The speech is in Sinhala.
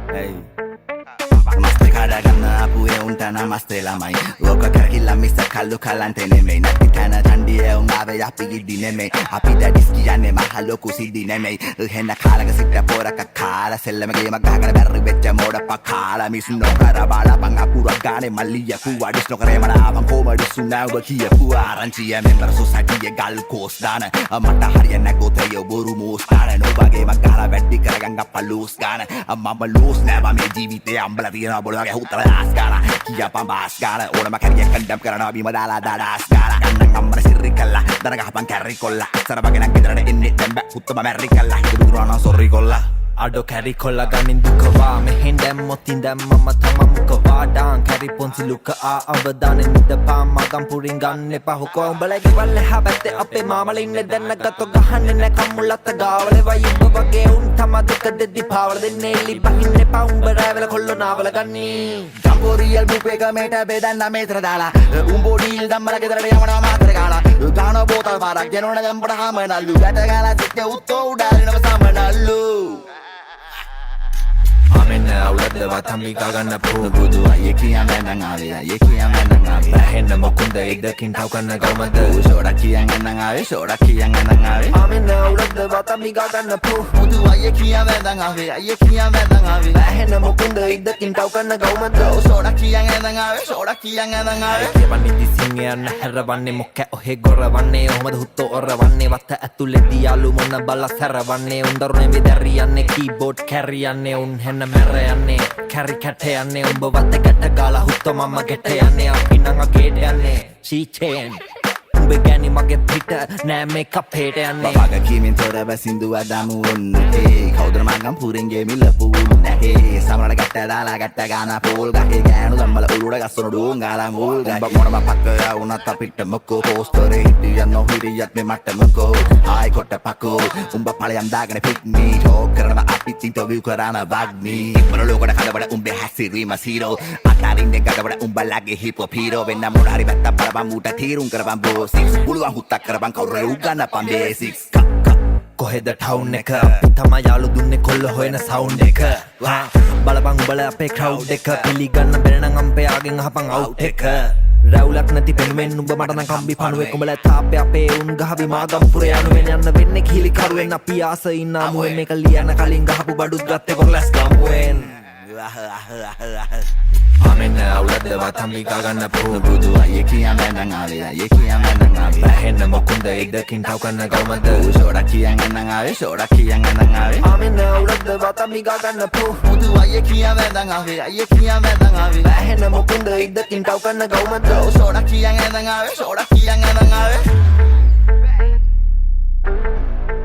Hey. Masti kada ganna apuye untana masti lamai Loka karkilla missa kallu kalante nemei Natti tana tandiye ungaave yapi giddi nemei Api dadis kiyanne maha loku siddi nemei Henna kaalaga sitta poraka kaala Sellama geema gahagana berri veccha moda pakala Mis nokara bala banga pura gane malliya kuwa Dis nokare mana avan koma disu nawa kiya kuwa Aranchiya member society gal coast dana Mata hariyanna goteyo boru moos dana Nobage magala veddi karaganga palus dana Mama loos nava me ජීවිතේ අම්බලා තියෙනවා බොලවගේ හුත්තල දාස් ගාලා කියා පඹාස් ගාලා ඕනම කරියක් කණ්ඩම් කරනවා බීම දාලා දාස් ගාලා කන්නන් අම්මර සිරි කල්ලා දන ගහපන් කැරි කොල්ලා අස්සර වගේ නම් ගෙදරට එන්නේ දැන් බෑ පුත්තම මැරි කල්ලා හිටු දුරනවා සොරි කොල්ලා අඩෝ කැරි කොල්ලා ගනින් දුකවා මෙහෙන් දැම්මොත් ඉඳන් මම තම මුකවා ඩාන් කැරි පොන්සි ලුක අවදානෙ නිදපා මගම් පුරින් ගන්න එපා හොකෝ උඹලගේ වල්ලේ හැබැත්තේ අපේ මාමලා ඉන්නේ දැන් නැගතෝ ගහන්නේ නැ කම්මුලත් ගාවලේ වයිබ් වගේ උන් තම දෙක දෙදි පාවර දෙන්නේ එලි බහින්න එපා උඹ රැවල කොල්ලෝ නාවල ගන්නේ ජම්බෝරියල් බුපේක මේට බෙදන්න මේතර දාලා උඹෝඩීල් ධම්මල ගෙදරට යවනවා මාතර ගාලා ගාන බෝතල් පාරක් ගෙනවන ගම්බඩ හැමනල්ලු ගැට ගාලා සිට උත්තෝ උඩාරිනව සමනල්ලු Amena ulada watami kagana phu budu ye kiyan nan ave ye kiyan nan ave bahenna mokunda edakin tawkanna gawmada soda kiyan nan ave soda kiyan nan ave Amena ulada watami kagana phu budu ye kiyan nan ave ye kiyan nan ave bahenna mokunda edakin tawkanna gawmada soda kiyan nan ave soda kiyan nan ave kewanni singeyan herawanne mokka ohe gorawanne ohmada hutto orawanne watta ඇතුලේදී යාළු මොන බල සැරවන්නේ උන් දරුනේ විදරියන්නේ කීබෝඩ් කැරියන්නේ උන් හෙන්න මැරයන්නේ කැරි කැට යන්නේ උඹ වත්ත කැට ගාලා හුත්ත මම ගෙට යන්නේ අපි නම් අගේට යන්නේ සීචෙන් උඹ ගෑනි මගේ පිට නෑ මේකප් හේට යන්නේ බබග කීමින් තොරව සින්දුව දාමු උන්නේ කවුදර මංගම් පුරෙන් ගේ මිලපු නැහැ සමරණ ගැට දාලා ගැට ගාන පෝල් ගහේ ගෑනු ධම්මල උරුඩ ගස්සන ඩෝන් ගාලා මූල් ගහ මොනම පක්ක වුණත් අපිට මොකෝ පෝස්ටරේ හිටියන් නොහිරියත් මේ මට මොකෝ ආයි කොට පකෝ උඹ ඵලයන් දාගෙන පිට්නි ටෝක් කරනවා අපිත් ඉන්ටර්විව් කරන වග්නි මොන ලෝකඩ කඩබඩ උඹේ හැසිරීම සීරෝ අතාරින්නේ ගඩබඩ උඹලාගේ හිපොප් හීරෝ වෙන්න මොන හරි වැත්ත බලපන් ඌට තීරුම් කරපන් බෝස් පුළුවන් හුත්තක් කරපන් කවුරු උගන්නපන් බේසික්ස් කොහෙද ටවුන් එක අපි තමයි යාළු දුන්නේ කොල්ල හොයන සවුන්ඩ් එක බලපන් උඹලා අපේ ක්‍රවුඩ් එක පිළිගන්න බැරි නම් අම්පයාගෙන් අහපන් අවුට් එක රැවුලක් නැති පෙනුමෙන් උඹ මට නම් කම්බි පණුවෙක් උඹලා තාප්පේ අපේ උන් ගහවි මාගම්පුරේ යනුවෙන් යන්න වෙන්නේ කීලි කරුවෙන් අපි ආස ඉන්න අමුවෙන් මේක ලියන්න කලින් ගහපු බඩුත් ගත්තේ කොල්ලස් ගම්වෙන් Amena ulada watami kagana phu budu ye kiyan nan ave ye kiyan nan ave bahenna mokunda edakin tawkanna gawmada soda kiyan nan ave soda kiyan nan ave Amena ulada watami kagana phu budu ye kiyan nan ave ye kiyan nan ave bahenna mokunda edakin tawkanna gawmada soda kiyan nan ave soda kiyan nan ave